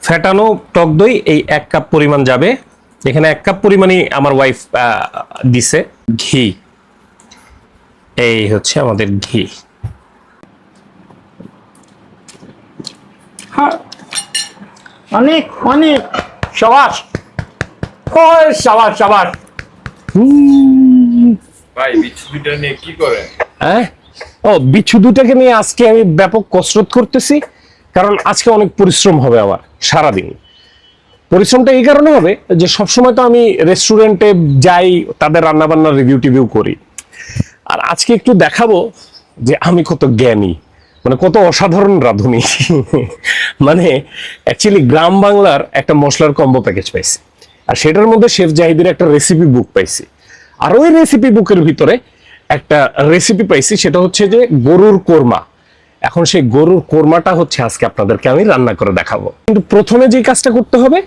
ফেটানো টক দই এই 1 কাপ পরিমাণ যাবে। এখানে 1 কাপ পরিমাণই আমার ওয়াইফ দিছে। ঘি, এই হচ্ছে আমাদের ঘি। অনেক অনেক সাবাস, ওই সাবাস সাবাস। ভাই বিচ্ছু দুইটা নিয়ে কি করে? হ্যাঁ, ও বিচ্ছু দুটাকে নিয়ে আজকে আমি ব্যাপক কসরত করতেছি, কারণ আজকে অনেক পরিশ্রম হবে আমার সারাদিন। পরিশ্রমটা এই কারণে হবে যে সবসময় তো আমি রেস্টুরেন্টে যাই, তাদের রান্নাবান্নার রিভিউ টিভিউ করি, আর আজকে একটু দেখাবো যে আমি কত জ্ঞানী, মানে কত অসাধারণ রাঁধুনি। মানে অ্যাকচুয়ালি গ্রাম বাংলার একটা মশলার কম্বো প্যাকেজ পাইছি, আর সেটার মধ্যে শেফ জাহিদের একটা রেসিপি বুক পাইছি, আর ওই রেসিপি বুকের ভিতরে একটা রেসিপি পাইছি, সেটা হচ্ছে যে গরুর কোরমা। এখন সেই গরুর কোরমাটা হচ্ছে আজকে আপনাদেরকে আমি রান্না করে দেখাবো। কিন্তু প্রথমে যে কাজটা করতে হবে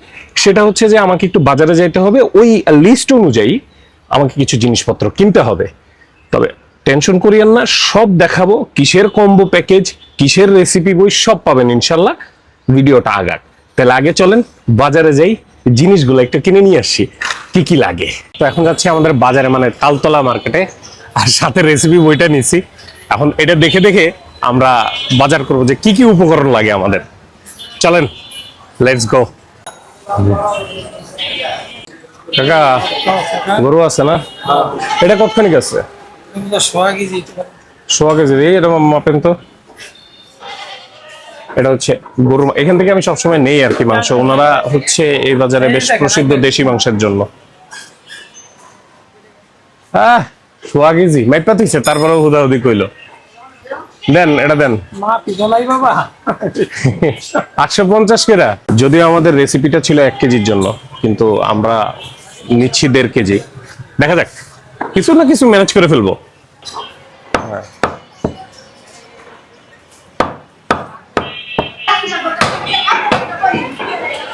সেটা হচ্ছে যে আমাকে একটু বাজারে যেতে হবে, ওই লিস্ট অনুযায়ী আমাকে কিছু জিনিসপত্র কিনতে হবে। তবে টেনশন করিয়েন না, সব দেখাবো, কিসের কম্বো প্যাকেজ, কিসের রেসিপি বই সব পাবেন ইনশাল্লাহ। ভিডিওটা আগাক, তাহলে আগে চলেন বাজারে যাই, জিনিসগুলো একটু কিনে নিয়ে আসছি, কি কি লাগে। তো এখন যাচ্ছি আমাদের বাজারে, মানে তালতলা মার্কেটে, আর সাথে রেসিপি বইটা নিছি। এখন এটা দেখে দেখে আমরা বাজার করবো যে কি কি উপকরণ লাগে আমাদের। চলেন, লেটস গো। কাকা, গরু আছে না? এটা কতখানি আছে? 100 কেজি। এটা মাপেন তো। এটা হচ্ছে গরু, এখান থেকে আমি সবসময় নেই আর কি মাংস। ওনারা হচ্ছে এই বাজারে বেশ প্রসিদ্ধ দেশি মাংসের জন্য। 100 কেজি মাইপা তুইছে, তারপরেও হুদাহুদি কইলো। দেন, এটা দেন। 850 কেরা। যদিও আমাদের রেসিপিটা ছিল 1 কেজির জন্য, কিন্তু আমরা নিচ্ছি 1.5 কেজি। দেখা যাক, কিছু না কিছু ম্যানেজ করে ফেলবো।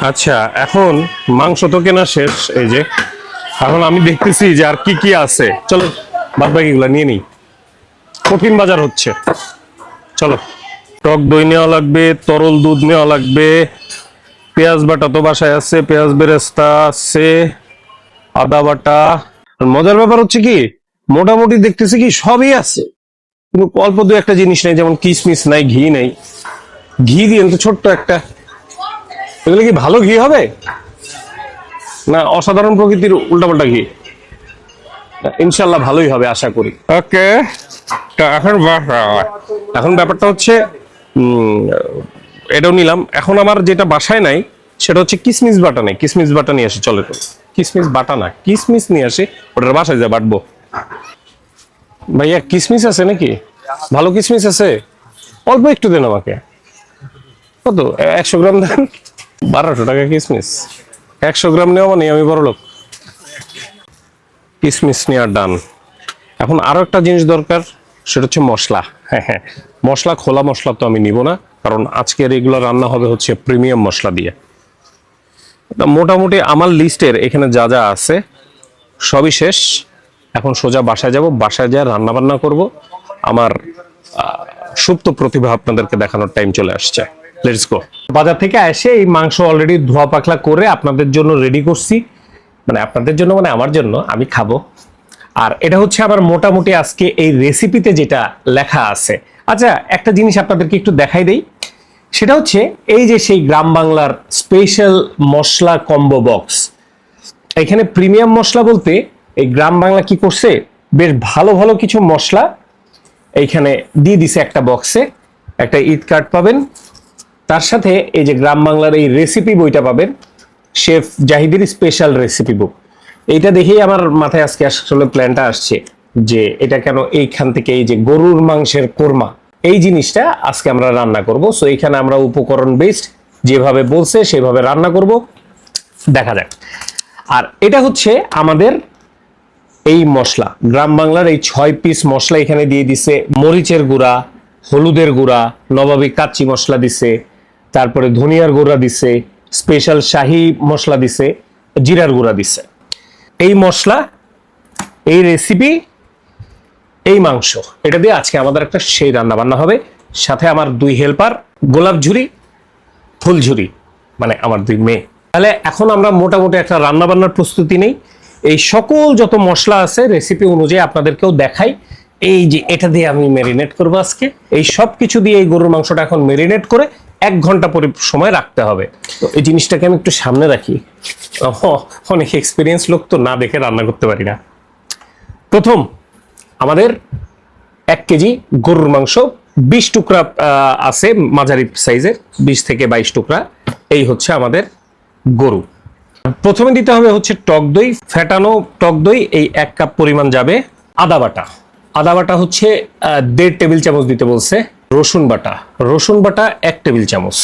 আচ্ছা, এখন মাংস তো কেনা শেষ, এই যে এখন আমি দেখতেছি যে আর কি কি আছে। চলো বাদ বাকিগুলা নিয়ে নিই, কঠিন বাজার হচ্ছে। চলো, টক দই নেওয়া লাগবে, তরল দুধ নেওয়া লাগবে, পেঁয়াজ বাটা তো বাসায় আছে, পেঁয়াজ বেরেস্তা আছে, আদা বাটা। মজার ব্যাপার হচ্ছে কি, মোটামুটি দেখতেছি কি সবই আছে, কিন্তু অল্প দু একটা জিনিস নেই, যেমন কিশমিশ নাই, ঘি নেই। ঘি দিয়ে তো ছোট্ট একটা, এগুলো কি ভালো ঘি হবে না অসাধারণ প্রকৃতির উল্টাপাল্টা ঘি? ইনশাল্লাহ ভালোই হবে আশা করি। ওকে, এখন ব্যাপারটা হচ্ছে এটাও নিলাম। এখন আমার যেটা বাসায় নাই সেটা হচ্ছে কিসমিস বাটা নেই। কিসমিস বাটা নিয়ে আসি, চলে তো। কিসমিস বাটা না, কিসমিস নিয়ে আসি, ওটার বাসায় যা বাটবো। ভাইয়া কিসমিস আছে নাকি? ভালো কিসমিস আছে? অল্প একটু দেন আমাকে। কত? 100 গ্রাম দেন। 1200 টাকা কিসমিস? 100 গ্রাম নেওয়া মানে আমি বড় লোক। কিসমিস নেওয়া ডান। এখন আরো একটা জিনিস দরকার, সেটা হচ্ছে মশলা। হ্যাঁ, মশলা, খোলা মশলা তো আমি নিব না, কারণ আজকের এগুলো রান্না হবে হচ্ছে প্রিমিয়াম মশলা দিয়ে। মোটামুটি আমার লিস্টের এখানে যা যা আছে সবই শেষ। এখন সোজা বাসায় যাব, বাসায় যা রান্না বান্না করব। আমার সুপ্ত প্রতিভা আপনাদেরকে দেখানোর টাইম চলে আসছে। Let's go. বাজার থেকে এসে এই মাংস অলরেডি ধোয়া পাকলা করে আপনাদের জন্য রেডি করছি, মানে আপনাদের জন্য মানে আমার জন্য, আমি খাবো। আর এটা হচ্ছে আবার মোটামুটি আজকে এই রেসিপিতে যেটা লেখা আছে। আচ্ছা, একটা জিনিস আপনাদেরকে একটু দেখাই দেই, সেটা হচ্ছে এই যে সেই গ্রাম বাংলার স্পেশাল মশলা কম্বো বক্স। এখানে প্রিমিয়াম মশলা বলতে এই গ্রাম বাংলা কি করছে, বেশ ভালো ভালো কিছু মশলা এইখানে দিয়ে দিছে একটা বক্সে। একটা ঈদ কার্ড পাবেন, তার সাথে এই যে গ্রাম বাংলার এই রেসিপি বইটা পাবেন, শেফ জাহিদের স্পেশাল রেসিপি বুক। এইটা দেখেই আমার মাথায় আজকে আসলে প্ল্যানটা আসছে যে এটা কেন এইখান থেকে এই যে গরুর মাংসের কোরমা, এই জিনিসটা আজকে আমরা রান্না করব। সো এখানে আমরা উপকরণ বেসড যেভাবে বলছে সেভাবে রান্না করব, দেখা যাক। আর এটা হচ্ছে আমাদের এই মশলা, গ্রাম বাংলার এই 6 পিস মশলা এখানে দিয়ে দিছে। মরিচের গুঁড়া, হলুদের গুঁড়া, নবাবী কাচ্চি মশলা দিছে, তারপরে ধনিয়ার গুঁড়া দিছে, স্পেশাল শাহি মশলা দিছে, জিরার গুঁড়া দিছে। এই মশলা, এই রেসিপি, এই মাংস, এটা দিয়ে আজকে আমাদের একটা সেই রান্না বান্না হবে। সাথে আমার 2 হেল্পার, গোলাপ ঝুরি, ফুলঝুরি, মানে আমার 2 মেয়ে। তাহলে এখন আমরা মোটামুটি একটা রান্না বান্নার প্রস্তুতি নেই। এই সকল যত মশলা আছে রেসিপি অনুযায়ী আপনাদেরকেও দেখাই। এই যে এটা দিয়ে আমি ম্যারিনেট করবো আজকে। এই সব কিছু দিয়ে এই গরুর মাংসটা এখন ম্যারিনেট করে 1 ঘন্টা সময় রাখতে হবে। তো এই জিনিসটাকে আমি একটু সামনে রাখি। অনেক এক্সপিরিয়েন্স লোক তো, না দেখে রান্না করতে পারি না। প্রথম আমাদের 1 কেজি গরুর মাংস, 20 টুকরা আছে মাঝারি সাইজের, 20 থেকে 22 টুকরা। এই হচ্ছে আমাদের গরু। প্রথমে দিতে হবে হচ্ছে টক দই, ফেটানো টক দই। এই 1 কাপ পরিমাণ যাবে। আদা বাটা, আদা বাটা হচ্ছে 1.5 টেবিল চামচ দিতে বলছে। রসুন বাটা, রসুন বাটা 1 টেবিল চামচ।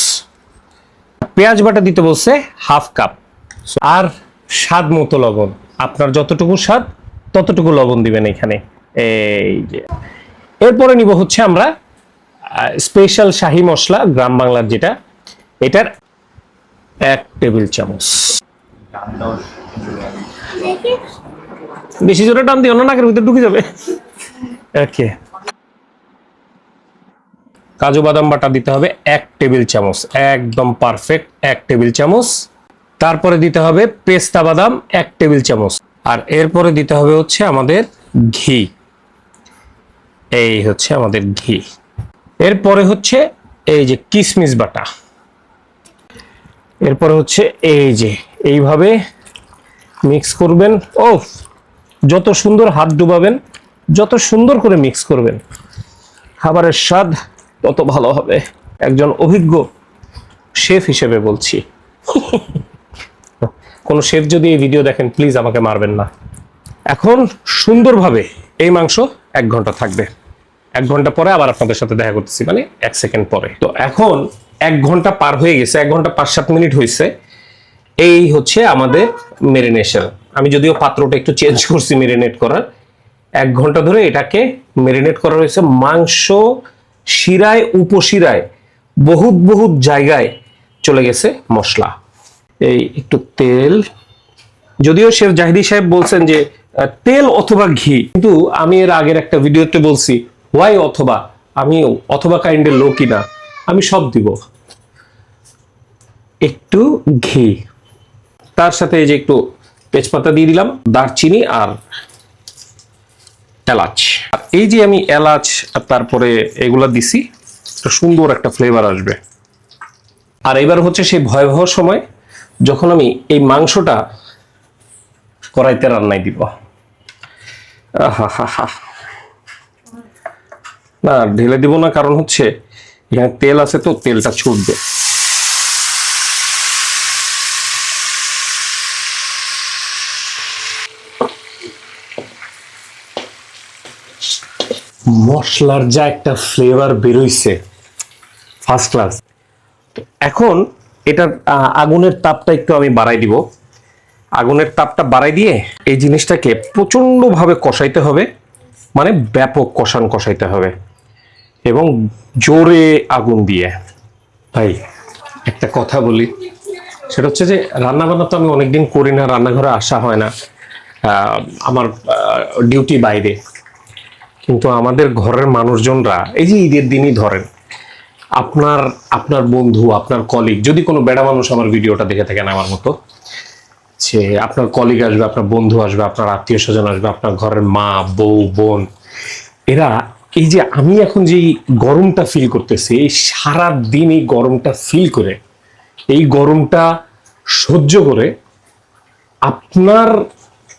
পেঁয়াজ বাটা দিতে বলছে 1/2 কাপ। আর স্বাদ মতো লবণ, আপনার যতটুকু স্বাদ ততটুকু লবণ দিবেন এখানে। এই যে এরপরে নিব হচ্ছে আমরা স্পেশাল শাহি মশলা, গ্রাম বাংলার যেটা, এটার 1 টেবিল চামচ। বেশি জোরে টান দিও না, নাকের ভিতরে ঢুকে যাবে। ওকে। কাজু বাদাম বাটা দিতে হবে 1 টেবিল চামচ, একদম পারফেক্ট 1 টেবিল চামচ। তারপরে দিতে হবে পেস্তা বাদাম 1 টেবিল চামচ। আর এরপরে দিতে হবে হচ্ছে আমাদের ঘি। এই হচ্ছে আমাদের ঘি। এরপরে হচ্ছে এই যে কিশমিশ বাটা। এরপরে হচ্ছে এই যে এইভাবে মিক্স করবেন। ও, যত সুন্দর হাত ডুবাবেন, যত সুন্দর করে মিক্স করবেন, খাবারের স্বাদ তত ভালো হবে। একজন অভিজ্ঞ শেফ হিসেবে বলছি। কোন শেফ যদি এই ভিডিও দেখেন প্লিজ আমাকে মারবেন না। এখন সুন্দরভাবে এই মাংস 1 ঘন্টা থাকবে। 1 ঘন্টা পরে আবার আপনাদের সাথে দেখা করতেছি, মানে 1 সেকেন্ড পরে। তো এখন 1 ঘন্টা পার হয়ে গেছে, 1 ঘন্টা 5-7 মিনিট হয়েছে। এই হচ্ছে আমাদের মেরিনেশন। আমি যদিও পাত্রটা একটু চেঞ্জ করছি মেরিনেট করার। 1 ঘন্টা ধরে এটাকে মেরিনেট করা হয়েছে। মাংস শিরায়, উপশিরায়, বহুত বহুত জায়গায় চলে গেছে মশলা। এই একটু তেল, যদিও শেফ জাহিদি সাহেব বলছেন যে তেল অথবা ঘি, কিন্তু আমি এর আগের একটা ভিডিওতে বলছি ওয়াই অথবা, আমি অথবা কাইন্ডের লোকই না, আমি সব দিব। একটু ঘি, তার সাথে এই যে একটু তেজপাতা দিয়ে দিলাম, দারচিনি আর এলাচ। আর এই যে আমি এলাচ তারপরে এগুলা দিছি, একটা সুন্দর একটা ফ্লেভার আসবে। আর এবার হচ্ছে সেই ভয়াবহ সময় যখন আমি এই মাংসটা কড়াইতে রান্নায় দিব। না, ঢেলে দিব না, কারণ হচ্ছে এখানে তেল আছে তো তেলটা ছুটবে। মশলার যা একটা ফ্লেভার বেরোইছে, ফার্স্ট ক্লাস। এখন এটার আগুনের তাপটা একটু আমি বাড়াই দিব। আগুনের তাপটা বাড়াই দিয়ে এই জিনিসটাকে প্রচন্ড ভাবে কষাইতে হবে, মানে ব্যাপক কষাইতে হবে এবং জোরে আগুন দিয়ে। ভাই একটা কথা বলি, সেটা হচ্ছে যে রান্না বান্না তো আমি অনেকদিন করি না, রান্নাঘরে আসা হয় না, আমার ডিউটি বাইরে। কিন্তু আমাদের ঘরের মানুষজনরা এই যে ঈদের দিনই ধরেন, আপনার বন্ধু, আপনার কলিগ, যদি কোনো বেড়া মানুষ আমার ভিডিওটা দেখে থাকেন আমার মতো, যে আপনার কলিগ আসবে, আপনার বন্ধু আসবে, আপনার আত্মীয় স্বজন আসবে, আপনার ঘরের মা, বউ, বোন, এরা এই যে আমি এখন যে গরমটা ফিল করতেছি, এই সারা দিন এই গরমটা ফিল করে, এই গরমটা সহ্য করে আপনার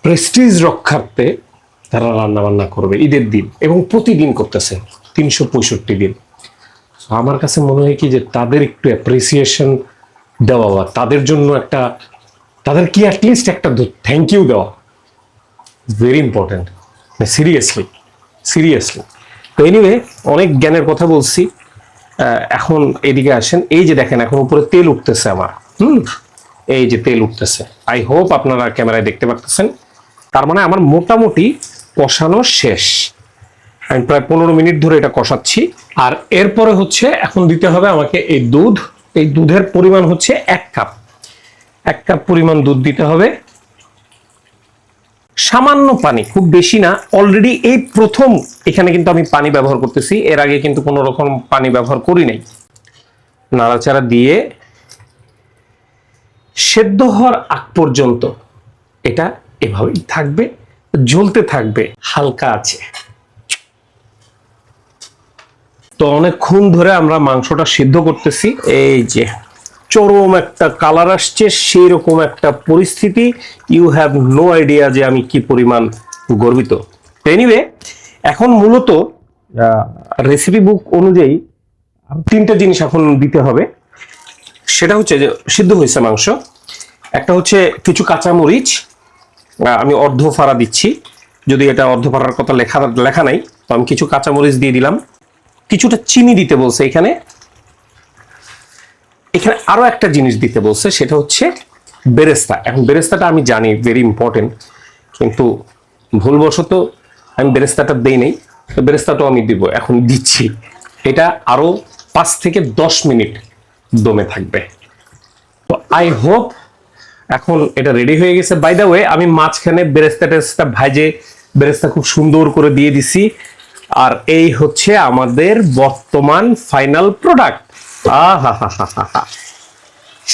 প্রেস্টিজ রক্ষার্থে তারা রান্না বান্না করবে ঈদের দিন, এবং প্রতিদিন করতেছে 365 দিন। আমার কাছে মনে হয় কি যে তাদের একটু অ্যাপ্রিসিয়েশন দেওয়া, বা তাদের জন্য একটা, তাদের কি অ্যাটলিস্ট একটা থ্যাংক ইউ দেওয়া ভেরি ইম্পর্টেন্ট। সিরিয়াসলি। তো এনিওয়ে, অনেক জ্ঞানের কথা বলছি। এখন এদিকে আসেন। এই যে দেখেন এখন উপরে তেল উঠতেছে আমার, এই যে তেল উঠতেছে। আই হোপ আপনারা ক্যামেরায় দেখতে পাচ্ছেন। তার মানে আমার মোটামুটি কষানো শেষ। আমি প্রায় 15 মিনিট ধরে এটা কষাচ্ছি। আর এরপরে হচ্ছে এখন দিতে হবে আমাকে এই দুধ। এই দুধের পরিমাণ হচ্ছে 1 কাপ। 1 কাপ পরিমাণ দুধ দিতে হবে। সামান্য পানি, খুব বেশি না। অলরেডি এই প্রথম এখানে কিন্তু আমি পানি ব্যবহার করতেছি, এর আগে কিন্তু কোনো রকম পানি ব্যবহার করি নাই। নাড়াচাড়া দিয়ে সেদ্ধ হওয়ার আগ পর্যন্ত এটা এভাবেই থাকবে, জ্বলতে থাকবে হালকা আছে। তো অনেকক্ষণ ধরে আমরা মাংসটা সিদ্ধ করতেছি। এই যে চরম একটা কালার আসছে, সেই রকম একটা পরিস্থিতি। ইউ হ্যাভ নো আইডিয়া যে আমি কি পরিমাণ গর্বিত। এনিওয়ে, এখন মূলত রেসিপি বুক অনুযায়ী 3টা জিনিস এখন দিতে হবে। সেটা হচ্ছে যে সিদ্ধ হয়েছে মাংস, একটা হচ্ছে কিছু কাঁচামরিচ, আমি অর্ধ ফাড়া দিচ্ছি, যদি এটা অর্ধ ফাড়ার কথা লেখা নাই, তো আমি কিছু কাঁচামরিচ দিয়ে দিলাম। কিছুটা চিনি দিতে বলছে এখানে। এখানে আরো একটা জিনিস দিতে বলছে, সেটা হচ্ছে বেরেস্তা। এখন বেরেস্তাটা আমি জানি ভেরি ইম্পর্টেন্ট, কিন্তু ভুলবশত আমি বেরেস্তাটা দেই নাই, তো বেরেস্তাটাও আমি দিব, এখন দিচ্ছি। এটা আরো 5 থেকে 10 মিনিট দমে থাকবে। তো আই হোপ এখন এটা রেডি হয়ে গেছে। বাই দ্য ওয়ে, আমি মাঝখানে বেরেস্তা ভাজে বেরেস্তা খুব সুন্দর করে দিয়ে দিছি। আর এই হচ্ছে আমাদের বর্তমান ফাইনাল প্রোডাক্ট। আহা,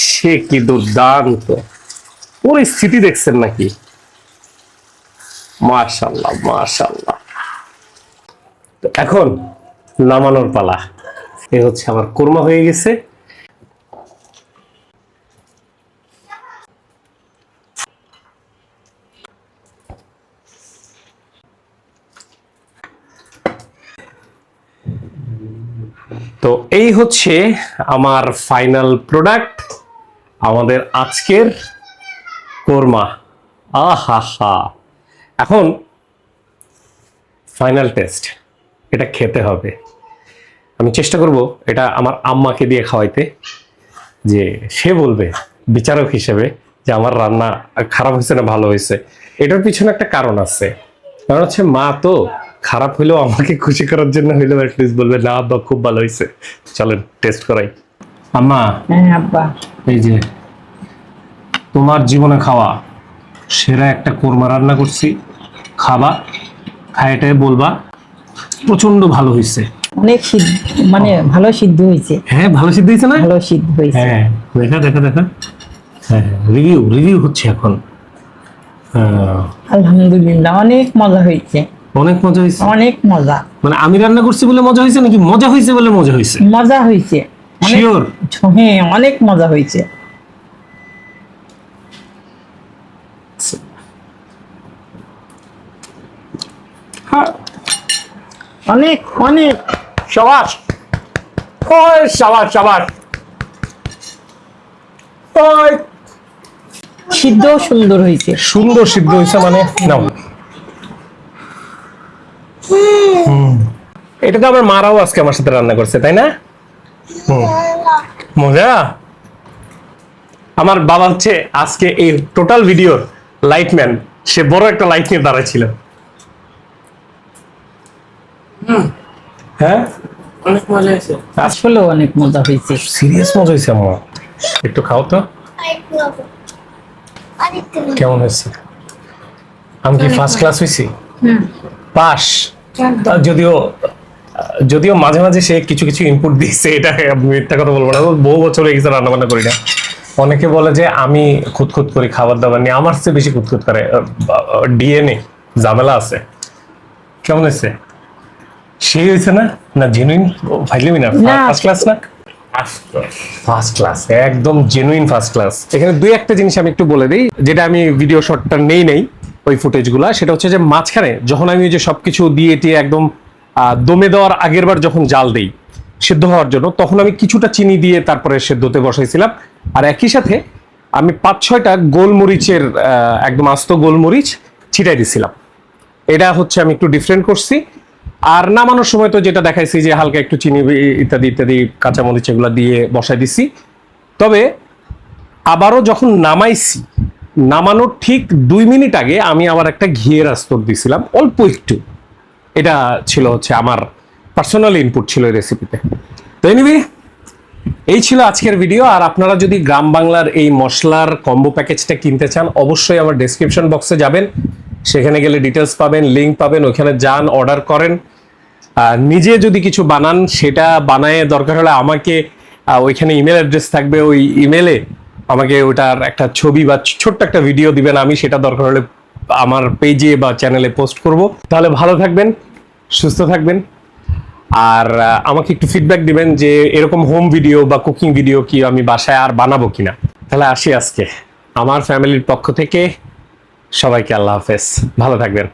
সে কি দুর্দান্ত পরিস্থিতি, দেখছেন নাকি? মাশাআল্লাহ মাশাআল্লাহ। তো এখন নামানোর পালা। এই হচ্ছে আমার কোরমা হয়ে গেছে। তো এই হচ্ছে আমার ফাইনাল প্রোডাক্ট, আমাদের আজকের কোরমা। আহা, এখন ফাইনাল টেস্ট, এটা খেতে হবে। আমি চেষ্টা করব এটা আমার আম্মাকে দিয়ে খাওয়াইতে, যে সে বলবে বিচারক হিসেবে যে আমার রান্না খারাপ হয়েছে না ভালো হয়েছে। এটার পিছনে একটা কারণ আছে, কারণ হচ্ছে মা তো খারাপ হইলেও আমাকে খুশি করার জন্য হইলেও অ্যাটলিস্ট বলবে না আব্বা খুব ভালো হয়েছে, চলেন টেস্ট করাই। আম্মা, হ্যাঁ আব্বা, এই যে তোমার জীবনে খাওয়া সেরা একটা কোরমা রান্না করছি, খাবা, খাইটাই বলবা প্রচন্ড ভালো হয়েছে। অনেক সিদ্ধ, মানে ভালো সিদ্ধ হয়েছে। হ্যাঁ, ভালো সিদ্ধ হয়েছে না? ভালো সিদ্ধ হয়েছে। হ্যাঁ, দেখা। হ্যাঁ, রিভিউ হচ্ছে এখন। আলহামদুলিল্লাহ, অনেক মজা হয়েছে। অনেক মজা হয়েছে। অনেক মজা, মানে আমি রান্না করছি বলে মজা হয়েছে নাকি মজা হয়েছে বলে মজা হয়েছে? মজা হয়েছে। শিওর? হ্যাঁ, অনেক মজা হয়েছে। অনেক অনেক সাবাস, ওই সাবাস। ওই সিদ্ধ সুন্দর হয়েছে। সুন্দর সিদ্ধ হয়েছে মানে নাও। এটা তো আমার মারাও আজকে আমার সাথে রান্না করছে, তাই না? মজা। আমার বাবা হচ্ছে আজকে এই টোটাল ভিডিওর লাইটম্যান, সে বড় একটা লাইট নিয়ে দাঁড়াচ্ছিল। হ্যাঁ, অনেক মজা হয়েছে, আসলে অনেক মজা হয়েছে। সিরিয়াস মজা হয়েছে। আমার একটু খাও তো, কেমন হয়েছে? আমি কি ফার্স্ট ক্লাস হয়েছি? পাস। যদিও মাঝে মাঝে সে কিছু ইনপুট দিচ্ছে, এটা আমি মিথ্যা কথা বলবো না, বহু বছর হয়ে গেছে রান্না বান্না করি না। অনেকে বলে যে আমি খুঁতখুত করি খাবার দাবার নিয়ে, আমার চেয়ে বেশি খুঁতখুত করে। ডিএনএ ঝামেলা আছে। কেমন হয়েছে? সেই হয়েছে না জেনুইন ফাইলিমি না? ফার্স্ট ক্লাস না? ফার্স্ট ক্লাস, একদম জেনুইন ফার্স্ট ক্লাস। এখানে দুই একটা জিনিস আমি একটু বলে দিই, যেটা আমি ভিডিও শটটা নেই ওই ফুটেজগুলা। সেটা হচ্ছে যে মাঝখানে যখন আমি ওই যে সবকিছু দিয়ে টিয়ে একদম দমে দেওয়ার আগের বার যখন জাল দেই সেদ্ধ হওয়ার জন্য, তখন আমি কিছুটা চিনি দিয়ে তারপরে সেদ্ধতে বসাইছিলাম। আর একই সাথে আমি 5-6টা গোলমরিচের একদম আস্ত গোলমরিচ ছিটাই দিছিলাম। এটা হচ্ছে আমি একটু ডিফারেন্ট করছি। আর নামানোর সময় তো যেটা দেখাইছি যে হালকা একটু চিনি ইত্যাদি কাঁচামরিচ এগুলো দিয়ে বসাই দিছি। তবে আবারও যখন নামাইছি, নামানোর ঠিক 2 মিনিট আগে আমি আবার একটা ঘিয়ের আস্তর দিছিলাম অল্প একটু। এটা ছিল হচ্ছে আমার পার্সোনাল ইনপুট ছিল এই রেসিপিতে। তো এনিওয়ে, এই ছিল আজকের ভিডিও। আর আপনারা যদি গ্রাম বাংলার এই মশলার কম্বো প্যাকেজটা কিনতে চান, অবশ্যই আমার ডেসক্রিপশন বক্সে যাবেন, সেখানে গেলে ডিটেলস পাবেন, লিঙ্ক পাবেন, ওখানে যান, অর্ডার করেন। নিজে যদি কিছু বানান, সেটা বানায় দরকার হলে আমাকে ওইখানে ইমেল অ্যাড্রেস থাকবে, ওই ইমেলে আমাকে ওটার একটা ছবি বা ছোট্ট একটা ভিডিও দিবেন, আমি সেটা দরকার হলে আমার পেজে বা চ্যানেলে পোস্ট করব। তাহলে ভালো থাকবেন, সুস্থ থাকবেন, আর আমাকে একটু ফিডব্যাক দিবেন যে এরকম হোম ভিডিও বা কুকিং ভিডিও কি আমি বাসায় আর বানাবো কিনা। তাহলে আসি আজকে আমার ফ্যামিলির পক্ষ থেকে সবাইকে আল্লাহ হাফেজ, ভালো থাকবেন।